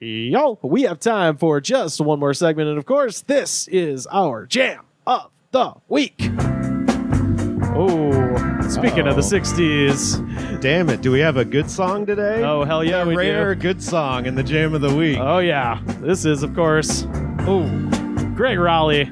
Yo, we have time for just one more segment, and of course, this is our Jam of the Week. Oh, speaking of the 60s. Damn it, do we have a good song today? Oh, hell yeah, we rare do. Good song in the Jam of the Week. Oh, yeah. This is, of course, Greg Raleigh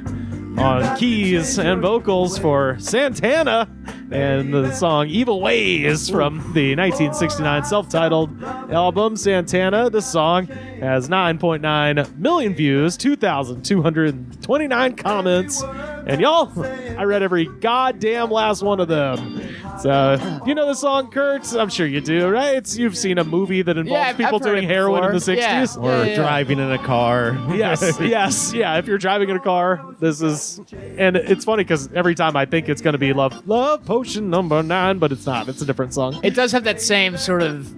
on keys and vocals for Santana and the song Evil Ways from the 1969 self-titled album Santana. This song has 9.9 million views, 2,229 comments, and y'all, I read every goddamn last one of them. So, you know the song, Kurt? I'm sure you do, right? You've seen a movie that involves people doing heroin in the 60s. Or driving in a car. Yes. Yeah, if you're driving in a car, this is... And it's funny because every time I think it's going to be Love Potion number 9, but it's not. It's a different song. It does have that same sort of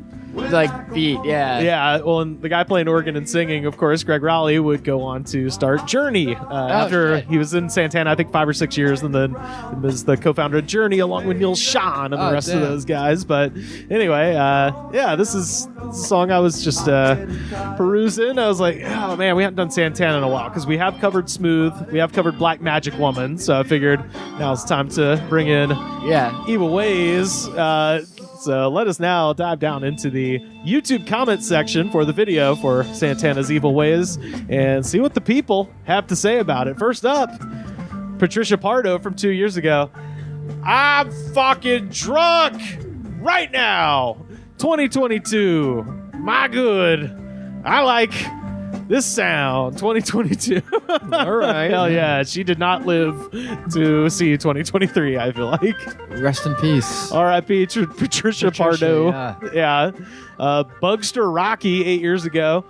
beat, yeah. Yeah, well, and the guy playing organ and singing, of course, Greg Raleigh, would go on to start Journey after he was in Santana, I think 5 or 6 years, and then was the co-founder of Journey along with Neil Schon and the rest of those guys. But anyway, this is a song I was just perusing. I was like, oh man, we haven't done Santana in a while because we have covered Smooth, we have covered Black Magic Woman, so I figured now it's time to bring in Evil Ways. So let us now dive down into the YouTube comment section for the video for Santana's Evil Ways and see what the people have to say about it. First up, Patricia Pardo from 2 years ago. I'm fucking drunk right now. 2022. My good. I like this sound. 2022. All right. Hell yeah. She did not live to see 2023, I feel like. Rest in peace. R.I.P. Patricia Pardo. Yeah. Bugster Rocky 8 years ago.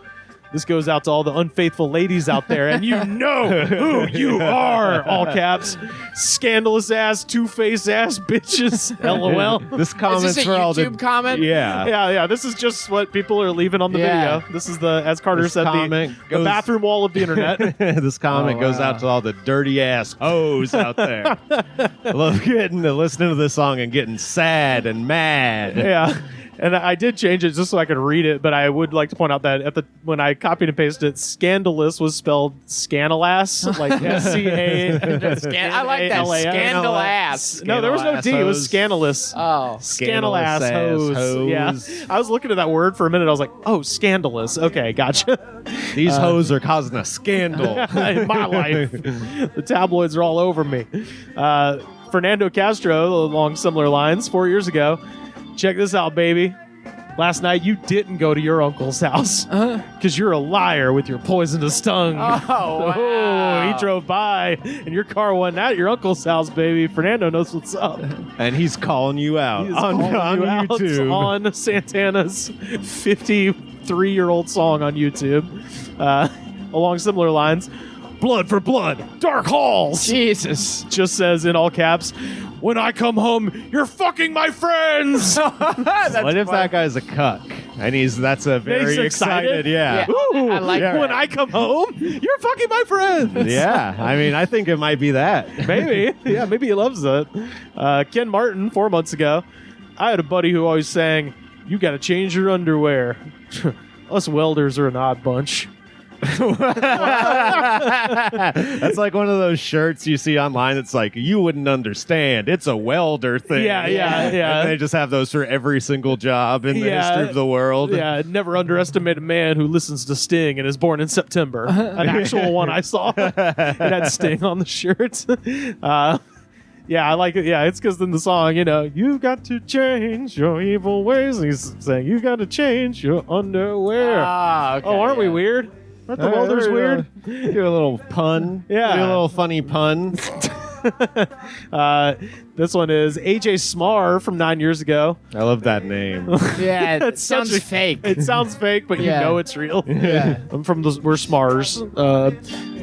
This goes out to all the unfaithful ladies out there, and you know who you are, all caps. Scandalous ass, two-faced ass bitches, LOL. This comment's is this a for all the... YouTube comment? Yeah. This is just what people are leaving on the video. This is the, as Carter said, the bathroom wall of the internet. This comment goes out to all the dirty-ass hoes out there. Love getting to listening to this song and getting sad and mad. Yeah. And I did change it just so I could read it, but I would like to point out that when I copied and pasted it, scandalous was spelled scandalass, like S-C-A. I like that. Scandalass. No, there was no D. It was scandalous. Oh. Scandalass hose. Yeah. I was looking at that word for a minute. I was like, oh, scandalous. Okay, gotcha. These hoes are causing a scandal. In my life. The tabloids are all over me. Fernando Castro, along similar lines, 4 years ago. Check this out, baby. Last night you didn't go to your uncle's house because you're a liar with your poisonous tongue. Oh, wow. He drove by and your car wasn't at your uncle's house, baby. Fernando knows what's up. And he's calling you out on YouTube. On Santana's 53-year-old song on YouTube. Along similar lines, blood for blood, dark halls. Jesus. Just says in all caps, when I come home, you're fucking my friends. What if that guy's a cuck? And that's a very excited. Yeah. Ooh, I like when I come home, you're fucking my friends. Yeah. I mean, I think it might be that. Maybe. Yeah, maybe he loves it. Ken Martin, 4 months ago. I had a buddy who always sang, you got to change your underwear. Us welders are an odd bunch. That's like one of those shirts you see online. It's like, you wouldn't understand. It's a welder thing. Yeah. And they just have those for every single job in the history of the world. Yeah, never underestimate a man who listens to Sting and is born in September. An actual one I saw. It had Sting on the shirt. Yeah, I like it. Yeah, it's because in the song, you got to change your evil ways. And he's saying, you got to change your underwear. Okay, aren't we weird? Aren't the welders weird? Do a little pun. Yeah. Do a little funny pun. This one is AJ Smar from 9 years ago. I love that name. Yeah, it sounds fake. It sounds fake, but you know it's real. Yeah. We're Smars.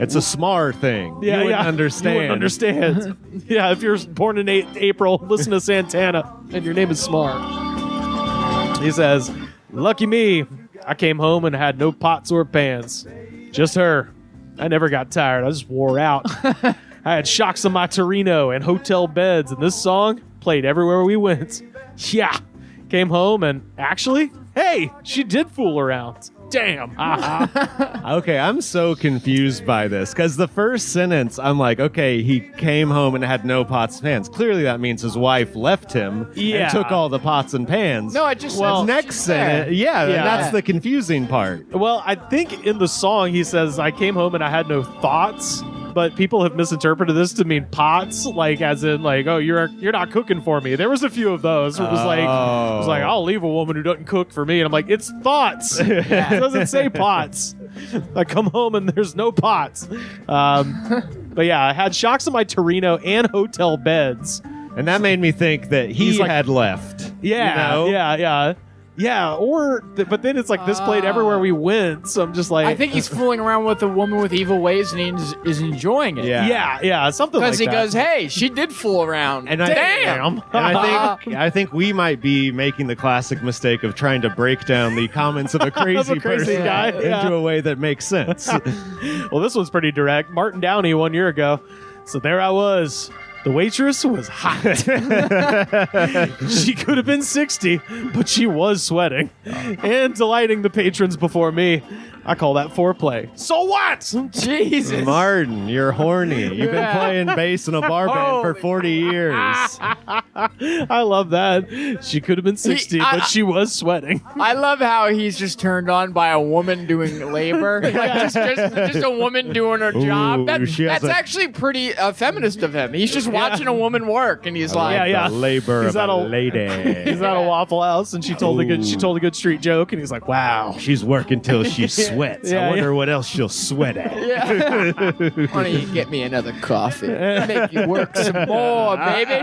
It's a Smar thing. Yeah, you wouldn't understand. You wouldn't understand. Yeah, if you're born in April, listen to Santana, and your name is Smar. He says, lucky me, I came home and had no pots or pans. Just her. I never got tired. I just wore out. I had shocks on my Torino and hotel beds, and this song played everywhere we went. Yeah. Came home and actually, hey, she did fool around. damn. Okay, I'm so confused by this because the first sentence, I'm like, okay, he came home and had no pots and pans. Clearly, that means his wife left him Yeah. and took all the pots and pans. No, I just Well, said next she's there. sentence, yeah, Yeah. that's the confusing part. Well, I think in the song he says, I came home and I had no thoughts. But people have misinterpreted this to mean pots, like as in like, oh, you're not cooking for me. There was a few of those. It was like I'll leave a woman who doesn't cook for me, and I'm like, it's thoughts. It doesn't say pots. I come home and there's no pots. But yeah, I had shocks in my Torino and hotel beds. And that made me think that he He's like- had left. Yeah, you know? yeah. But then it's like this played everywhere we went. So I'm just like, I think he's fooling around with a woman with evil ways, and he is enjoying it. Yeah. yeah, something like Because that. he goes, hey, she did fool around. And Damn. I think we might be making the classic mistake of trying to break down the comments of a crazy, crazy person guy, into yeah. a way that makes sense. Well, this one's pretty direct. Martin Downey 1 year ago. So there I was. The waitress was hot. She could have been 60, but she was sweating and delighting the patrons before me. I call that foreplay. So what? Jesus. Martin, you're horny. You've been playing bass in a bar band for 40 years. I love that. She could have been 60, but she was sweating. I love how he's just turned on by a woman doing labor. Like just a woman doing her job. she has That's actually pretty feminist of him. He's just watching a woman work, and he's like, Yeah. The labor He's of at a a- lady. He's at a Waffle House, and she told a good street joke, and he's like, "Wow." She's working till she sweats. Yeah, I wonder what else she'll sweat at. yeah. Why don't you get me another coffee? Make you work some more, baby.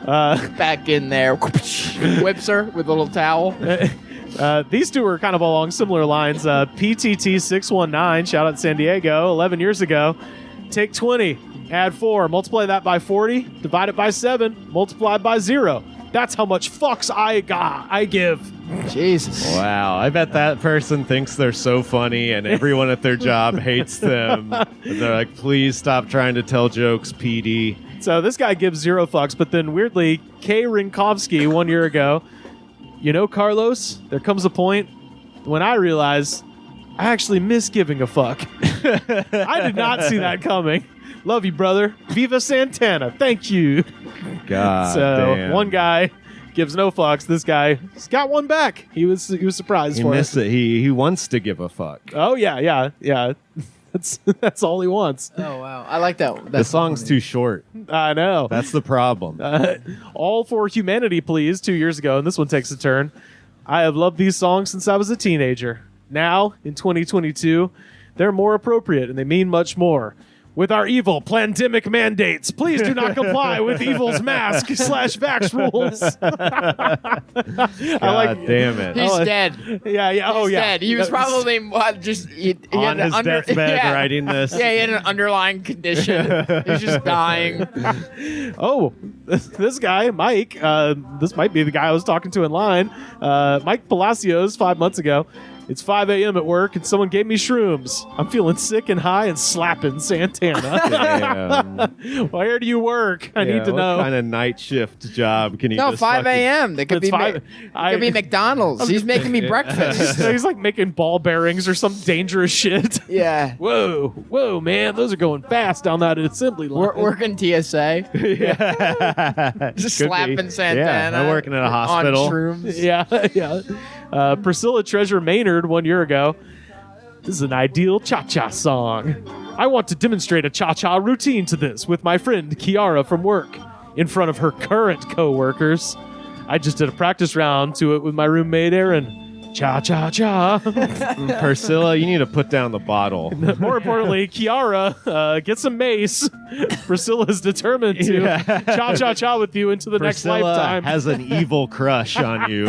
Back in there. Whips her with a little towel. These two were kind of along similar lines. PTT619, shout out to San Diego, 11 years ago. Take 20, add 4, multiply that by 40, divide it by 7, multiply by 0. That's how much fucks I give. Jesus. Wow, I bet that person thinks they're so funny and everyone at their job hates them. And they're like, please stop trying to tell jokes, PD. So this guy gives 0 fucks, but then weirdly, K. Rinkovsky 1 year ago, you know, Carlos, there comes a point when I realize I actually miss giving a fuck. I did not see that coming. Love you, brother. Viva Santana. Thank you. God So damn. one guy gives no fucks. This guy's got one back. He was surprised He for missed it. He wants to give a fuck. Oh yeah. That's all he wants. Oh, wow. I like that. The song's too short. I know. That's the problem. All for Humanity, please. 2 years ago, and this one takes a turn. I have loved these songs since I was a teenager. Now, in 2022, they're more appropriate and they mean much more. With our evil pandemic mandates, please do not comply with evil's mask / vax rules. God damn it. He's dead. Yeah. Oh, He's yeah. dead. He was That probably just he On had his an deathbed yeah. writing this. Yeah, he had an underlying condition. He's just dying. Oh, this guy, Mike, this might be the guy I was talking to in line. Mike Palacios, 5 months ago. It's 5 a.m. at work, and someone gave me shrooms. I'm feeling sick and high and slapping Santana. Damn. Where do you work? I need to know. What kind of night shift job can you No, just 5 fucking- a.m. They could It's be five- could be McDonald's. He's making me breakfast. He's like making ball bearings or some dangerous shit. Yeah. Whoa, man, those are going fast down that assembly line. Working TSA. Yeah. Just Could be. slapping Santana. Yeah, I'm working at a hospital. On shrooms. Yeah. Priscilla Treasure Maynard 1 year ago. This is an ideal cha-cha song. I want to demonstrate a cha-cha routine to this with my friend Kiara from work in front of her current co-workers. I just did a practice round to it with my roommate Aaron. Cha-cha-cha. Priscilla, you need to put down the bottle. More importantly, Kiara, get some mace. Priscilla is determined to cha-cha-cha with you into the next Priscilla lifetime. has an evil crush on you.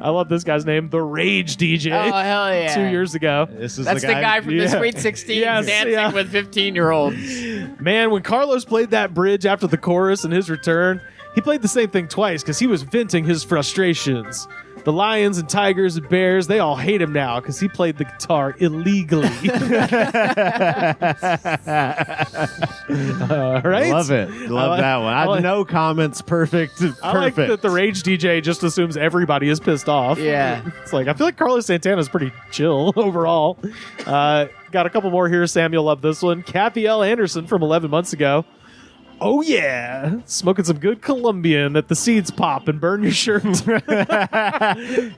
I love this guy's name, The Rage DJ. Oh, hell yeah. 2 years ago. This is That's the guy from the Sweet 16 Yes, dancing yeah. with 15-year-olds. Man, when Carlos played that bridge after the chorus and his return, he played the same thing twice because he was venting his frustrations. The lions and tigers and bears, they all hate him now because he played the guitar illegally. Right? Love it. Love that one. I have no comments. Perfect. I like that the Rage DJ just assumes everybody is pissed off. Yeah. It's like, I feel like Carlos Santana's pretty chill overall. Got a couple more here. Sam, you'll love this one. Kathy L. Anderson from 11 months ago. Oh, yeah. Smoking some good Colombian that the seeds pop and burn your shirt.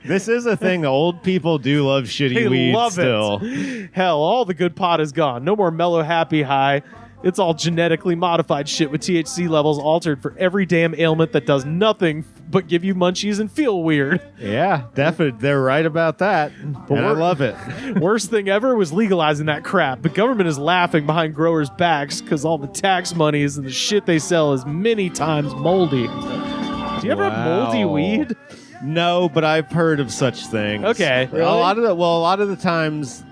This is a thing. The old people do love shitty They weed love still. it. Hell, all the good pot is gone. No more mellow, happy high. It's all genetically modified shit with THC levels altered for every damn ailment that does nothing but give you munchies and feel weird. Yeah, definitely. They're right about that. And I love it. Worst thing ever was legalizing that crap. The government is laughing behind growers' backs because all the tax monies and the shit they sell is many times moldy. Do you ever have moldy weed? No, but I've heard of such things. Okay. Really? A lot of the times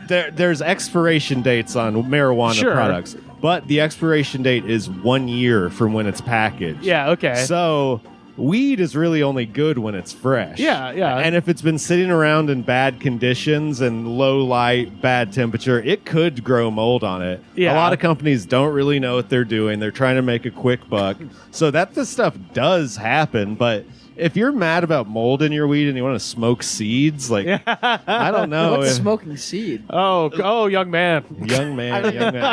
there's expiration dates on marijuana products, but the expiration date is 1 year from when it's packaged. Yeah, okay. So weed is really only good when it's fresh. Yeah, yeah. And if it's been sitting around in bad conditions and low light, bad temperature, it could grow mold on it. Yeah. A lot of companies don't really know what they're doing. They're trying to make a quick buck. So this stuff does happen, but if you're mad about mold in your weed and you want to smoke seeds, like, I don't know. What's smoking seed? Oh, young man. Young man.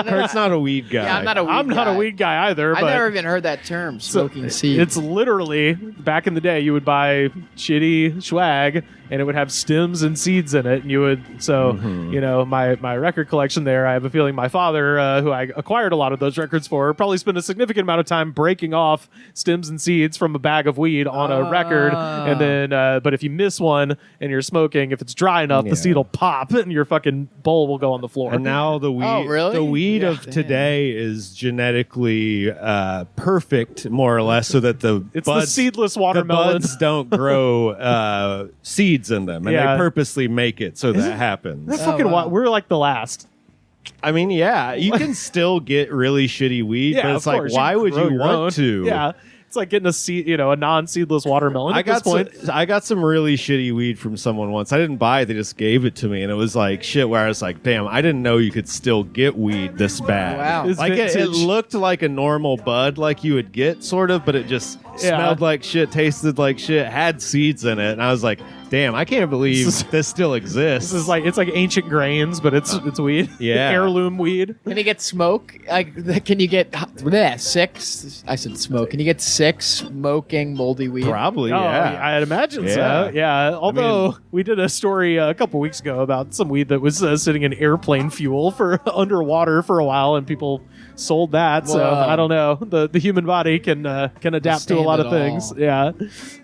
Kurt's not a weed guy. Yeah, I'm not a weed guy. I'm not a weed guy either. I but never even heard that term, smoking seed. It's literally, back in the day, you would buy shitty swag and it would have stems and seeds in it. And you would, you know, my record collection there, I have a feeling my father, who I acquired a lot of those records for, probably spent a significant amount of time breaking off stems and seeds from a bag of weed on a record. And then, but if you miss one and you're smoking, if it's dry enough, the seed will pop and your fucking bowl will go on the floor. And now the weed, the weed of today is genetically perfect, more or less, so that the seedless watermelon. The buds don't grow seeds in them, and they purposely make it so that happens. We're like the last. I mean, yeah, you can still get really shitty weed, but it's like, why would you want to? Yeah. It's like getting a non-seedless watermelon. At this point. I got some really shitty weed from someone once. I didn't buy it; they just gave it to me, and it was like shit. Where I was like, "Damn, I didn't know you could still get weed this bad." Wow, like it looked like a normal bud, like you would get, sort of, but it just smelled like shit, tasted like shit, had seeds in it, and I was like, "Damn, I can't believe this still exists." This is like it's like ancient grains, but it's weed. Yeah, heirloom weed. Can you get smoke? Like, can you get six? I said smoke. Can you get six smoking moldy weed? Probably. Oh, yeah, I'd imagine so. Yeah. Although we did a story a couple weeks ago about some weed that was sitting in airplane fuel for underwater for a while, and people sold that. So I don't know. The human body can adapt to a lot of things. Yeah.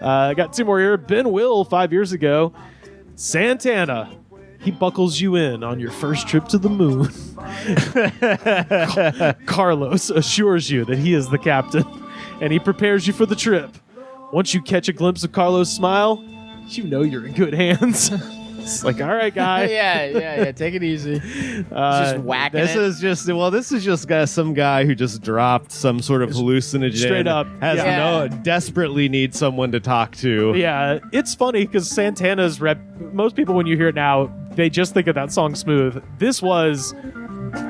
I got two more here. Ben Will 5 years ago. Santana. He buckles you in on your first trip to the moon. Carlos assures you that he is the captain, and he prepares you for the trip. Once you catch a glimpse of Carlos' smile, you know you're in good hands. It's like, all right, guy. yeah. Take it easy. Just whacking this is just some guy who just dropped some sort of hallucinogen. Straight up. Desperately needs someone to talk to. Yeah, it's funny because Santana's most people, when you hear it now, they just think of that song Smooth. This was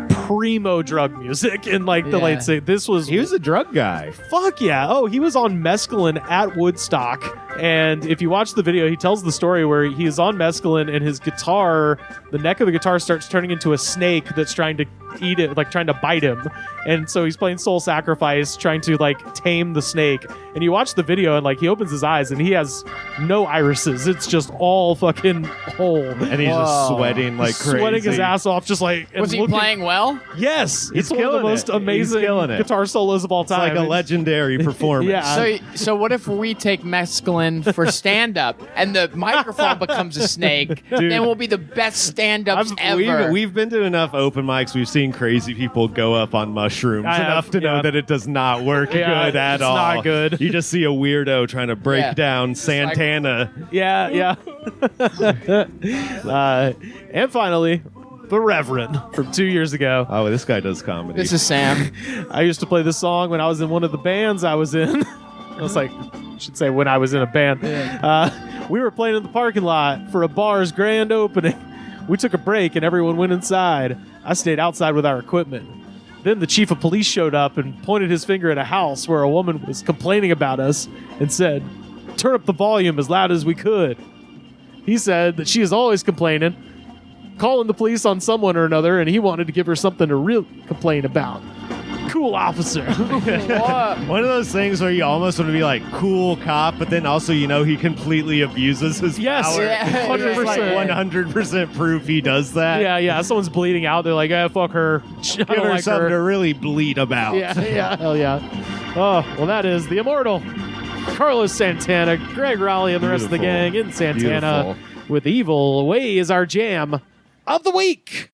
primo drug music in like the late 60s. He was a drug guy. Fuck yeah. Oh, he was on mescaline at Woodstock. And if you watch the video, he tells the story where he is on mescaline and his guitar, the neck of the guitar starts turning into a snake that's trying to eat it, like trying to bite him. And so he's playing Soul Sacrifice, trying to like tame the snake. And you watch the video and like he opens his eyes and he has no irises. It's just all fucking whole. And he's just sweating like crazy. Sweating his ass off, just like... Was he playing well? Yes. He's it's one of the most amazing guitar solos of all time. It's like a legendary performance. Yeah. So what if we take mescaline for stand-up and the microphone becomes a snake? Dude, then we'll be the best stand-ups ever. We've been to enough open mics. We've seen crazy people go up on mushrooms enough to know that it does not work good at all. It's not good. You just see a weirdo trying to break down Santana. Yeah. And finally, The Reverend from 2 years ago. Oh, this guy does comedy. This is Sam. I used to play this song when I was in one of the bands I was in. I was like, I should say when I was in a band. We were playing in the parking lot for a bar's grand opening. We took a break and everyone went inside. I stayed outside with our equipment. Then the chief of police showed up and pointed his finger at a house where a woman was complaining about us and said, "Turn up the volume as loud as we could." He said that she is always complaining, calling the police on someone or another, and he wanted to give her something to really complain about. Cool officer. One of those things where you almost want to be like cool cop, but then also he completely abuses his power. Yes, 100%. Like 100% proof he does that. Yeah. Someone's bleeding out. They're like, fuck her. Give her something to really bleed about. Yeah. Hell yeah. Oh, well, that is the immortal Carlos Santana, Greg Raleigh, and the rest of the gang in Santana with Evil Away is our jam of the week.